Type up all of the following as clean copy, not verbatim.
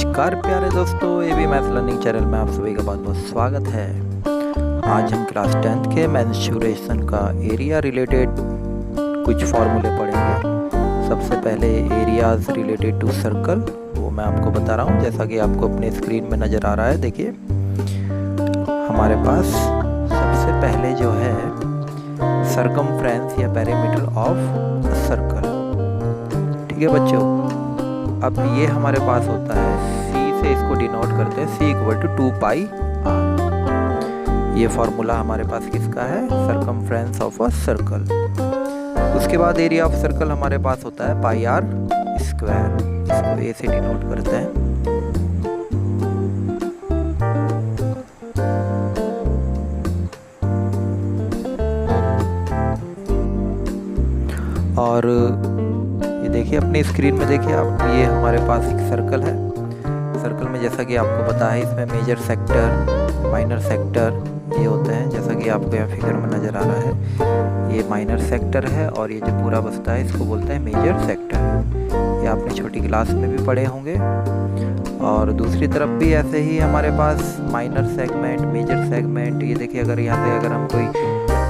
नमस्कार प्यारे दोस्तों, एबी मैथ लर्निंग चैनल में आप सभी का बहुत बहुत स्वागत है। आज हम क्लास 10th के मेंस्ट्रुएशन का एरिया रिलेटेड कुछ फॉर्मूले पढ़ेंगे। सबसे पहले एरियाज रिलेटेड टू सर्कल, वो मैं आपको बता रहा हूँ जैसा कि आपको अपने स्क्रीन में नज़र आ रहा है। देखिए हमारे पास सबसे पहले जो है सर्कमफ्रेंस या पेरीमीटर ऑफ सर्कल। ठीक है बच्चों, अब ये हमारे पास होता है C से इसको डिनोट करते हैं C equal to 2 pi r। ये फॉर्मूला हमारे पास किसका है? Circumference of a circle. उसके बाद एरिया ऑफ सर्कल हमारे पास होता है पाई r स्क्वायर। इसको A से डिनोट करते हैं। और ये देखिए अपनी स्क्रीन में देखिए आप, ये हमारे पास एक सर्कल है। सर्कल में जैसा कि आपको पता है इसमें मेजर सेक्टर, माइनर सेक्टर ये होते हैं, जैसा कि आपको यहाँ फिगर में नज़र आ रहा है। ये माइनर सेक्टर है और ये जो पूरा बचता है इसको बोलते हैं मेजर सेक्टर। ये आपने छोटी क्लास में भी पढ़े होंगे। और दूसरी तरफ भी ऐसे ही हमारे पास माइनर सेगमेंट, मेजर सेगमेंट। ये देखिए अगर यहाँ से अगर हम कोई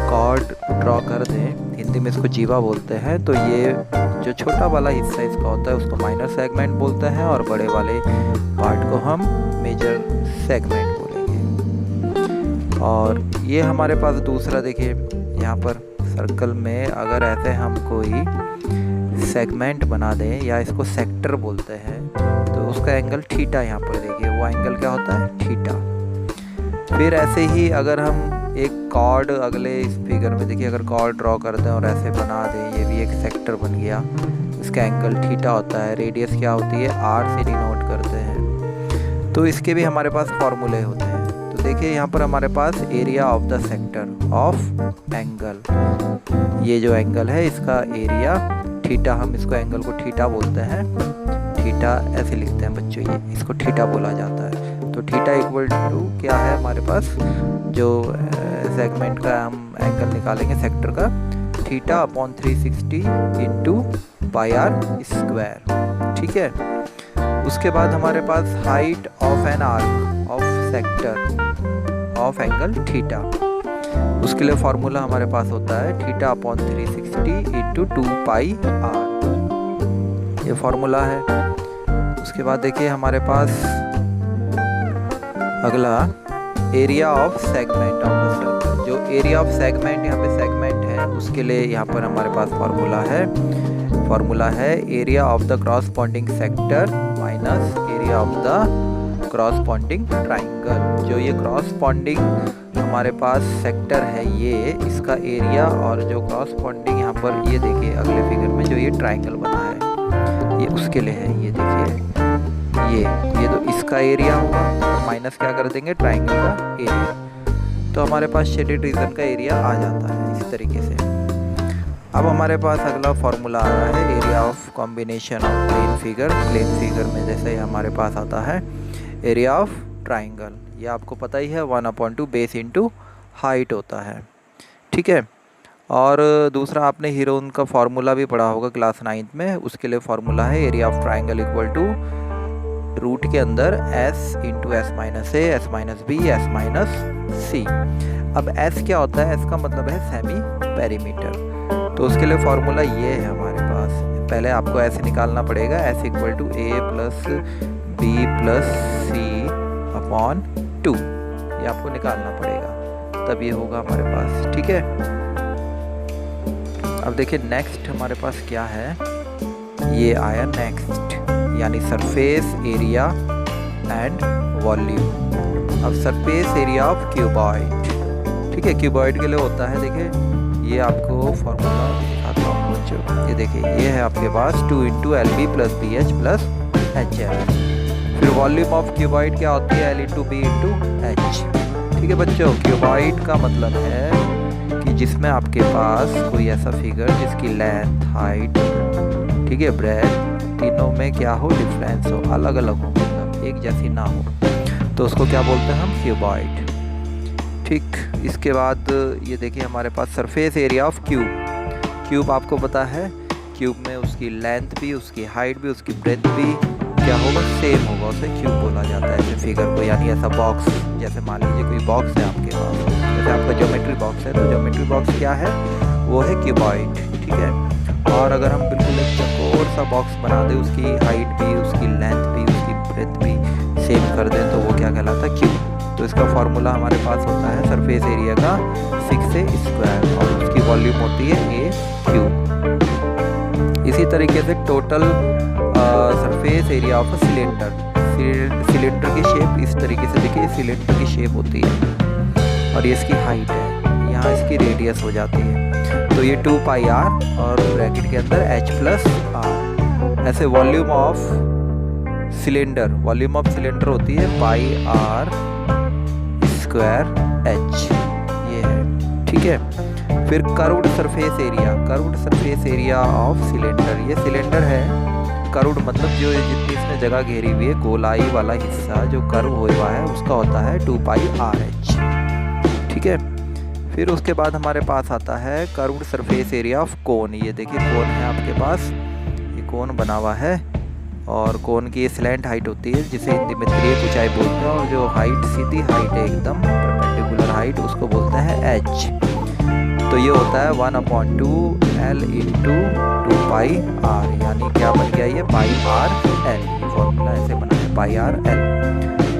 कॉर्ड ड्रॉ कर दें, हिंदी में इसको जीवा बोलते हैं, तो ये जो छोटा वाला हिस्सा इसका होता है उसको माइनर सेगमेंट बोलते हैं और बड़े वाले पार्ट को हम मेजर सेगमेंट बोलेंगे। और ये हमारे पास दूसरा देखिए, यहाँ पर सर्कल में अगर ऐसे हम कोई सेगमेंट बना दें या इसको सेक्टर बोलते हैं तो उसका एंगल थीटा, यहाँ पर देखिए वो एंगल क्या होता है? थीटा। फिर ऐसे ही अगर हम एक कॉर्ड अगले इस फिगर में देखिए, अगर कॉर्ड ड्रॉ कर दें और ऐसे बना दें, ये भी एक सेक्टर बन गया, इसका एंगल थीटा होता है। रेडियस क्या होती है? आर से डिनोट करते हैं। तो इसके भी हमारे पास फॉर्मूले होते हैं। तो देखिए यहाँ पर हमारे पास area of the sector of angle, ये जो एंगल है इसका एरिया थीटा, हम इसको एंगल को थीटा बोलते हैं। थीटा ऐसे लिखते हैं बच्चों, ये इसको थीटा बोला जाता है। तो थीटा इक्वल टू क्या है हमारे पास? जो सेगमेंट का हम एंगल निकालेंगे सेक्टर का, theta upon 360 into pi r square. ठीक है। उसके बाद हमारे पास height of an arc of sector of angle theta, उसके लिए फॉर्मूला हमारे पास होता है theta upon 360 into 2 pi r. ये फॉर्मूला है। उसके बाद देखिए हमारे पास अगला area of segment of the circle. जो एरिया ऑफ सेगमेंट, यहाँ पे सेगमेंट है, उसके लिए यहाँ पर हमारे पास फॉर्मूला है area of the corresponding sector minus area of the corresponding triangle. जो ये क्रॉसपॉन्डिंग हमारे पास सेक्टर है, ये इसका एरिया, और जो क्रॉसपॉन्डिंग यहाँ पर ये देखिए अगले फिगर में जो ये ट्राइंगल बना है ये उसके लिए है। ये देखिए ये तो इसका एरिया होगा, माइनस क्या कर देंगे? ट्राइंगल का एरिया। तो हमारे पास शेडेड रीजन का एरिया आ जाता है इस तरीके से। अब हमारे पास अगला फॉर्मूला आ रहा है area of combination of plane figure. Plane figure में जैसे हमारे पास आता है एरिया ऑफ ट्राइंगल, ये आपको पता ही है 1/2 बेस इंटू हाइट होता है। ठीक है। और दूसरा आपने हीरोन का फॉर्मूला भी पढ़ा होगा क्लास 9th में, उसके लिए फॉर्मूला है area of triangle equal to root के अंदर s into S minus A, S minus B, S minus C. अब s क्या होता है? s का मतलब है सेमी पेरीमीटर। तो उसके लिए फॉर्मूला ये है हमारे पास। पहले आपको ऐसे निकालना पड़ेगा, s equal to A plus B plus C upon 2, ये आपको निकालना पड़ेगा, तब ये होगा हमारे पास। ठीक है। अब देखिए नेक्स्ट हमारे पास क्या है, ये आया नेक्स्ट, यानी सरफेस एरिया एंड वॉल्यूम। अब सरफेस एरिया ऑफ क्यूबॉइड, ठीक है, क्यूबॉइड के लिए होता है, देखिए ये आपको फॉर्मूला दिखाता हूँ बच्चों। ये देखिए ये है आपके पास 2 into L B plus B H plus H L. फिर वॉल्यूम ऑफ क्यूबॉइड क्या होती है? L into B into H. ठीक है बच्चों, क्यूबॉइड का मतलब है कि जिसमें आपके पास कोई ऐसा फिगर जिसकी लेंथ, हाइट, ठीक है, ब्रेथ, तीनों में क्या हो? डिफरेंस हो, अलग अलग हो, मतलब एक जैसी ना हो, तो उसको क्या बोलते हैं हम? क्यूबॉइड। ठीक। इसके बाद ये देखिए हमारे पास surface area of cube. Cube आपको पता है, क्यूब में उसकी लेंथ भी, उसकी हाइट भी, उसकी ब्रेथ भी, क्या होगा, सेम होगा, उसे क्यूब बोला जाता है ऐसे फिगर को। यानी ऐसा बॉक्स, जैसे मान लीजिए कोई बॉक्स है आपके पास, जैसे आपका ज्योमेट्री बॉक्स है, तो ज्योमेट्री बॉक्स क्या है, वो है क्यूबॉइड, ठीक है। और अगर हम बिल्कुल एक चौकोर सा बॉक्स बना दें, उसकी हाइट भी, उसकी लेंथ भी, उसकी ब्रेथ भी सेम कर दें, तो वो क्या कहलाता है, क्यूब। तो इसका फार्मूला हमारे पास होता है सरफेस एरिया का 6a स्क्वायर, और उसकी वॉल्यूम होती है a क्यूब। इसी तरीके से total surface area of a cylinder, cylinder की शेप इस तरीके से, देखिए सिलेंडर की शेप होती है और ये इसकी हाइट है, यहाँ इसकी रेडियस हो जाती है, तो ये 2 पाई r और ब्रैकेट के अंदर h प्लस r। ऐसे volume of cylinder, volume of cylinder होती है पाई r स्क्वायर h, ये है, ठीक है। फिर curved surface area, curved surface area of cylinder, ये सिलेंडर है, कर्व्ड मतलब जो जितनी इसमें जगह घेरी हुई है, गोलाई वाला हिस्सा जो कर्व हुआ है, उसका होता है 2 पाई RH, ठीक है। फिर उसके बाद हमारे पास आता है curved surface area of cone. ये देखिए कोन है आपके पास, ये कोन बना हुआ है, और कोन की स्लैंट हाइट होती है, जिसे हिंदी में तिर्यक ऊंचाई बोलते हैं, और जो हाइट सीधी हाइट है एकदम परपेंडिकुलर हाइट, उसको बोलते हैं h। तो ये होता है 1/2 L इंटू 2 पाई r, यानी क्या बन गया ये पाई r l। ये फॉर्मूला ऐसे बना है pi r l।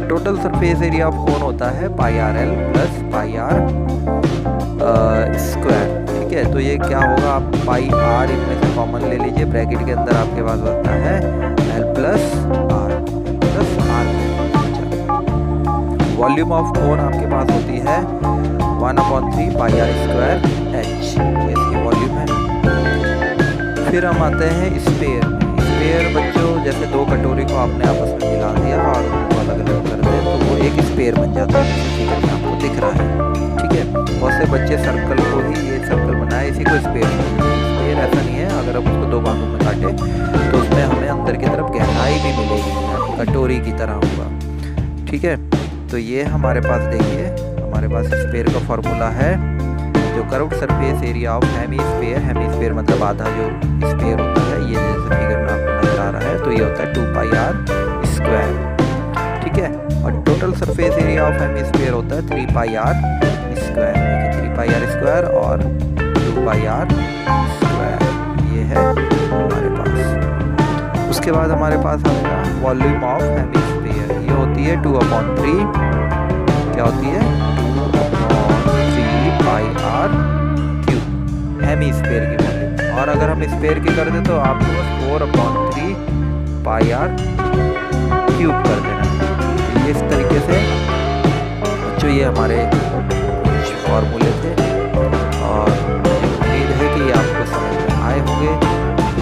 Total surface area of cone होता है pi r l plus pi r square, ठीक है। तो ये क्या होगा, आप पाई r इनमें से कॉमन ले लीजिए, ब्रैकेट के अंदर आपके पास होता है l plus r। Volume of cone आपके पास होती है 1/3 पाई r स्क्वायर h, ये इसकी वॉल्यूम है। फिर हम आते हैं स्पेयर। स्पेयर बच्चों, जैसे दो कटोरी को आपने आपस में मिला दिया और उनको अलग अलग कर दें, तो वो एक स्पेयर बन जाता है, फिगर में आपको दिख रहा है, ठीक है। बहुत से बच्चे सर्कल को ही, ये सर्कल बनाए, इसी को स्पेयर। स्पेयर ऐसा नहीं है, अगर हम उसको 2 भागों में काटें तो उसमें हमें अंदर की तरफ गहराई भी मिलेगी, यानी कटोरी की तरह होगा, ठीक है। तो ये हमारे पास देखिए, हमारे पास स्पेयर का फॉर्मूला है, जो curved surface area of hemisphere, hemisphere मतलब आधा जो स्फीयर होता है, ये जैसे फिगर में आपको नजर आ रहा है, तो ये होता है 2 पाई r स्क्वायर, ठीक है। और total surface area of hemisphere होता है 3 पाई r स्क्वायर, देखिए 3 पाई r स्क्वायर और 2 पाई r स्क्वायर, ये है हमारे पास। उसके बाद हमारे पास आएगा वॉल्यूम ऑफ हेमीस्फीयर, ये होती है 2/3, क्या होती है 2/3 पाई r क्यूब, हेमीस्फीयर की वॉल्यूम। और अगर हम स्फीयर की कर दें तो आपको बस 4/3 पाई r क्यूब कर देना है। इस तरीके से बच्चों ये हमारे कुछ फॉर्मूले थे, और उम्मीद है कि ये आपको समझ में आए होंगे।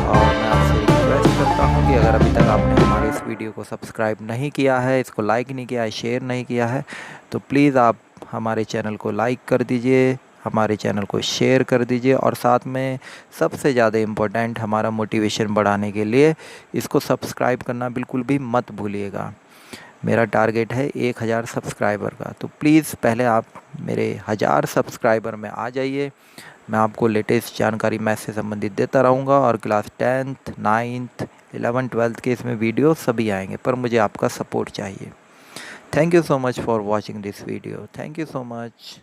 और मैं आपसे रिक्वेस्ट करता हूँ कि अगर अभी तक आपने हमारे इस वीडियो को सब्सक्राइब नहीं किया है, इसको लाइक नहीं किया है, शेयर नहीं किया है, तो प्लीज़ आप हमारे चैनल को लाइक कर दीजिए, हमारे चैनल को शेयर कर दीजिए, और साथ में सबसे ज़्यादा इम्पोर्टेंट हमारा मोटिवेशन बढ़ाने के लिए इसको सब्सक्राइब करना बिल्कुल भी मत भूलिएगा। मेरा टारगेट है 1000 सब्सक्राइबर का, तो प्लीज़ पहले आप मेरे 1000 सब्सक्राइबर में आ जाइए। मैं आपको लेटेस्ट जानकारी मैथ से संबंधित देता रहूँगा, और class 10th 9th 11th 12th के इसमें वीडियो सभी आएंगे, पर मुझे आपका सपोर्ट चाहिए। Thank you so much for watching this video, thank you so much.